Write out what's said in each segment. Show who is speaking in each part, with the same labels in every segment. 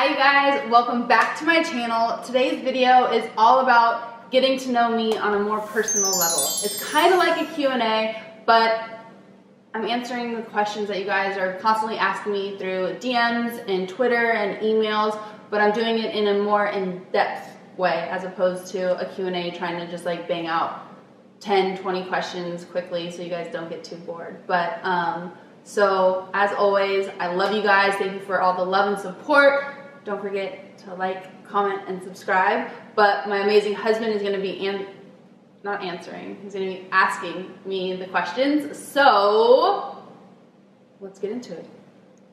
Speaker 1: Hi you guys, welcome back to my channel. Today's video is all about getting to know me on a more personal level. It's kind of like a Q&A, but I'm answering the questions that you guys are constantly asking me through DMs and Twitter and emails, but I'm doing it in a more in-depth way as opposed to a Q&A trying to just like bang out 10, 20 questions quickly so you guys don't get too bored. But so as always, I love you guys. Thank you for all the love and support. Don't forget to like, comment, and subscribe. But my amazing husband is going to be not answering. He's going to be asking me the questions. So let's get into it.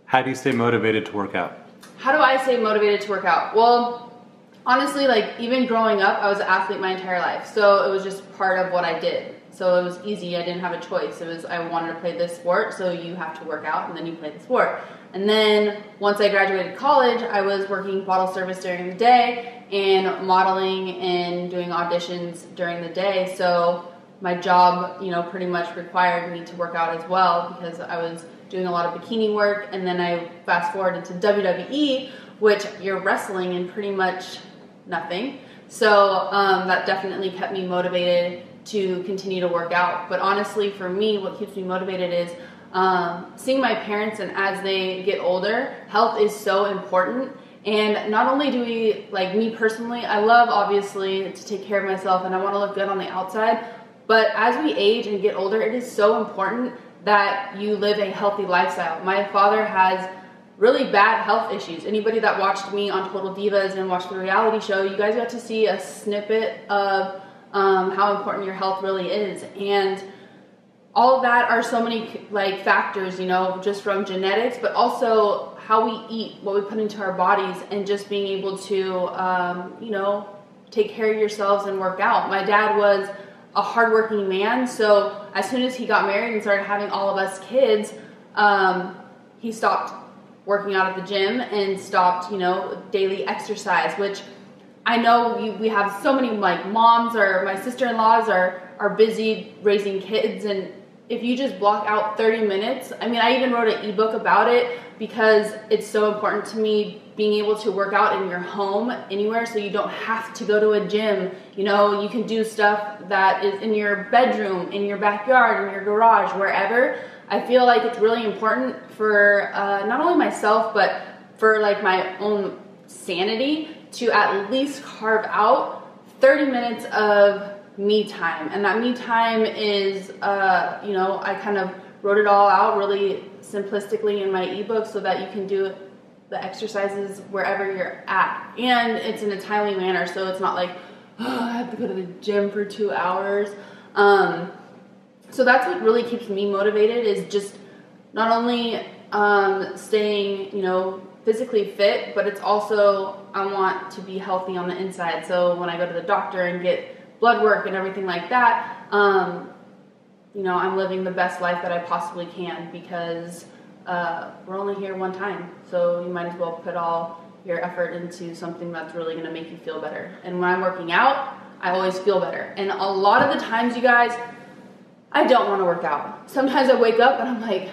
Speaker 2: How do you stay motivated to work out?
Speaker 1: How do I stay motivated to work out? Well, honestly, like even growing up, I was an athlete my entire life. So it was just part of what I did. So it was easy. I didn't have a choice. It was, I wanted to play this sport, so you have to work out and then you play the sport. And then once I graduated college, I was working bottle service during the day and modeling and doing auditions during the day. So my job, you know, pretty much required me to work out as well because I was doing a lot of bikini work. And then I fast forward into WWE, which you're wrestling in pretty much nothing. So that definitely kept me motivated to continue to work out. But honestly, for me, what keeps me motivated is seeing my parents, and as they get older, health is so important. And not only do we, like me personally, I love obviously to take care of myself and I want to look good on the outside, but as we age and get older, it is so important that you live a healthy lifestyle. My father has really bad health issues. Anybody that watched me on Total Divas and watched the reality show, you guys got to see a snippet of how important your health really is. And all of that are so many like factors, you know, just from genetics, but also how we eat, what we put into our bodies, and just being able to, you know, take care of yourselves and work out. My dad was a hardworking man, so as soon as he got married and started having all of us kids, he stopped working out at the gym and stopped, you know, daily exercise, which I know we have so many like moms or my sister-in-laws are busy raising kids, and if you just block out 30 minutes, I mean, I even wrote an ebook about it because it's so important to me being able to work out in your home anywhere so you don't have to go to a gym. You know, you can do stuff that is in your bedroom, in your backyard, in your garage, wherever. I feel like it's really important for not only myself, but for like my own sanity to at least carve out 30 minutes of me time. And that me time is, you know, I kind of wrote it all out really simplistically in my ebook so that you can do the exercises wherever you're at. And it's in a timely manner, so it's not like, oh, I have to go to the gym for 2 hours. So that's what really keeps me motivated, is just not only staying, you know, physically fit, but it's also, I want to be healthy on the inside. So when I go to the doctor and get blood work and everything like that, you know, I'm living the best life that I possibly can, because we're only here one time. So you might as well put all your effort into something that's really going to make you feel better. And when I'm working out, I always feel better. And a lot of the times, you guys, I don't want to work out. Sometimes I wake up and I'm like,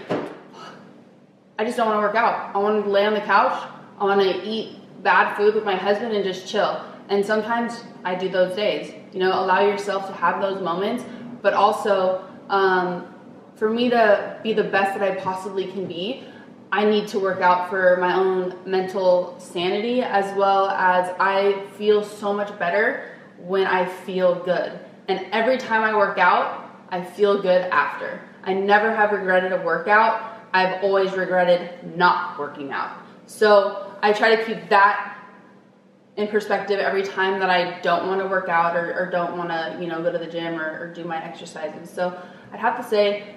Speaker 1: I just don't want to work out. I want to lay on the couch. I want to eat bad food with my husband and just chill. And sometimes I do those days. You know, allow yourself to have those moments, but also for me to be the best that I possibly can be, I need to work out for my own mental sanity, as well as I feel so much better when I feel good. And every time I work out, I feel good after. I never have regretted a workout. I've always regretted not working out. So I try to keep that in perspective every time that I don't want to work out or don't want to, you know, go to the gym or do my exercises. So I'd have to say,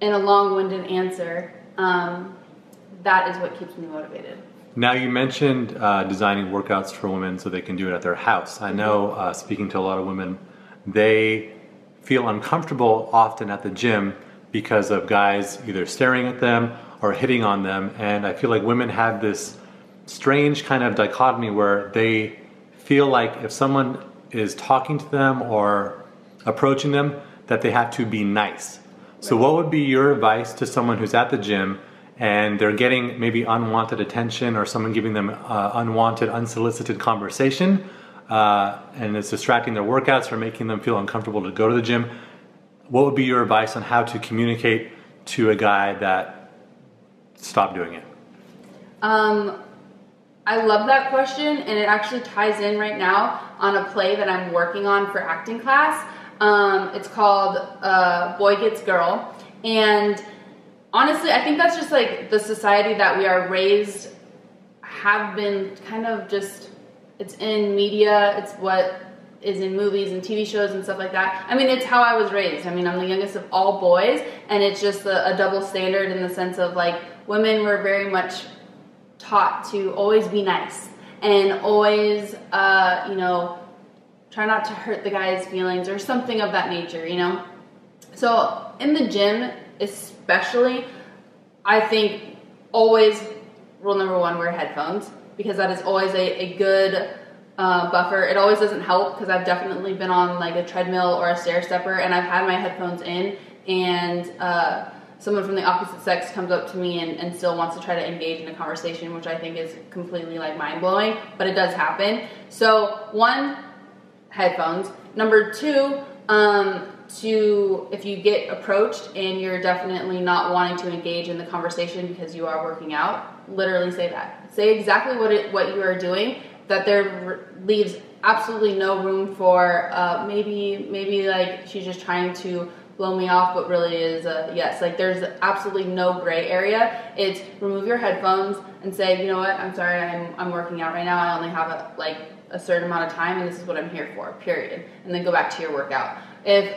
Speaker 1: in a long-winded answer, that is what keeps me motivated.
Speaker 2: Now, you mentioned designing workouts for women so they can do it at their house. I know, speaking to a lot of women, they feel uncomfortable often at the gym because of guys either staring at them or hitting on them. And I feel like women have this strange kind of dichotomy where they feel like if someone is talking to them or approaching them, that they have to be nice. So what would be your advice to someone who's at the gym and they're getting maybe unwanted attention or someone giving them unwanted, unsolicited conversation, and it's distracting their workouts or making them feel uncomfortable to go to the gym, what would be your advice on how to communicate to a guy that stopped doing it?
Speaker 1: I love that question, and it actually ties in right now on a play that I'm working on for acting class. It's called Boy Gets Girl, and honestly, I think that's just like the society that we are raised, have been kind of just, it's in media, it's what is in movies and TV shows and stuff like that. I mean, it's how I was raised. I mean, I'm the youngest of all boys, and it's just a double standard in the sense of like, women were very much taught to always be nice and always, try not to hurt the guy's feelings or something of that nature, So in the gym, especially, I think always, rule number one, wear headphones, because that is always a good buffer. It always doesn't help, because I've definitely been on like a treadmill or a stair stepper and I've had my headphones in, and someone from the opposite sex comes up to me and still wants to try to engage in a conversation, which I think is completely like mind-blowing, but it does happen. So one, headphones. Number two, if you get approached and you're definitely not wanting to engage in the conversation because you are working out, literally say that. Say exactly what you are doing, that there leaves absolutely no room for maybe like she's just trying to blow me off, but really is a yes. Like, there's absolutely no gray area. It's remove your headphones and say, you know what, I'm sorry, I'm working out right now. I only have a certain amount of time, and this is what I'm here for, period. And then go back to your workout. If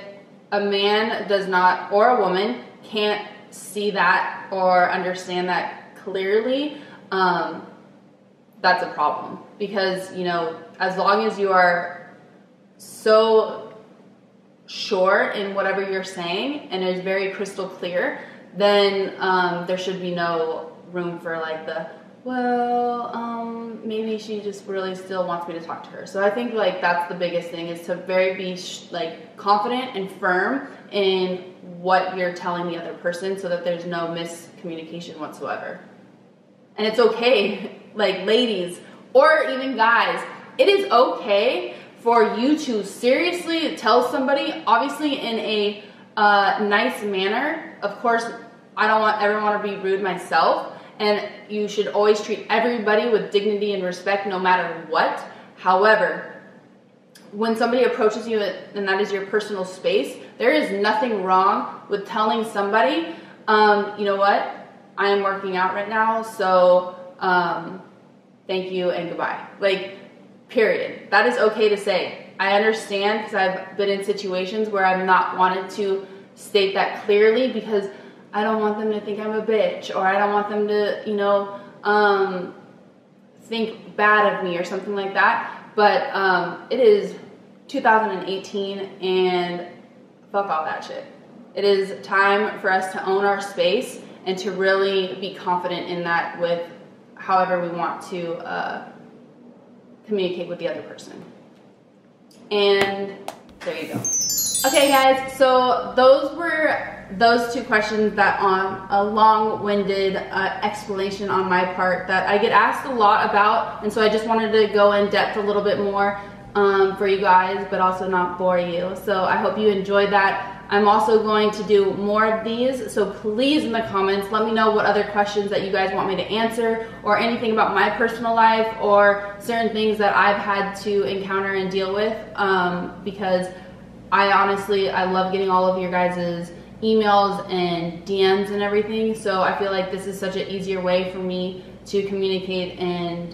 Speaker 1: a man does not, or a woman can't see that or understand that clearly, that's a problem. Because, as long as you are so sure in whatever you're saying and it's very crystal clear, then there should be no room for like maybe she just really still wants me to talk to her. So I think like that's the biggest thing, is to be confident and firm in what you're telling the other person, so that there's no miscommunication whatsoever. And it's okay, like ladies or even guys, it is okay for you to seriously tell somebody, obviously in a nice manner. Of course, I don't ever want to be rude myself, and you should always treat everybody with dignity and respect no matter what. However, when somebody approaches you and that is your personal space, there is nothing wrong with telling somebody, you know what, I am working out right now, so thank you and goodbye. Like, period. That is okay to say. I understand, because I've been in situations where I've not wanted to state that clearly, because I don't want them to think I'm a bitch, or I don't want them to, think bad of me or something like that. But it is 2018, and fuck all that shit. It is time for us to own our space and to really be confident in that with however we want to communicate with the other person. And there you go. Okay guys, so those were those two questions that on a long-winded explanation on my part that I get asked a lot about, and so I just wanted to go in depth a little bit more for you guys, but also not bore you. So I hope you enjoyed that. I'm also going to do more of these, so please in the comments let me know what other questions that you guys want me to answer, or anything about my personal life or certain things that I've had to encounter and deal with, because I love getting all of your guys' emails and DMs and everything, so I feel like this is such an easier way for me to communicate and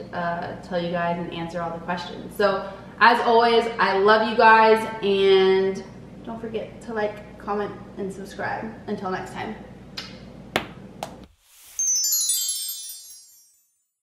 Speaker 1: tell you guys and answer all the questions. So as always, I love you guys, and don't forget to like, comment, and subscribe. Until next time.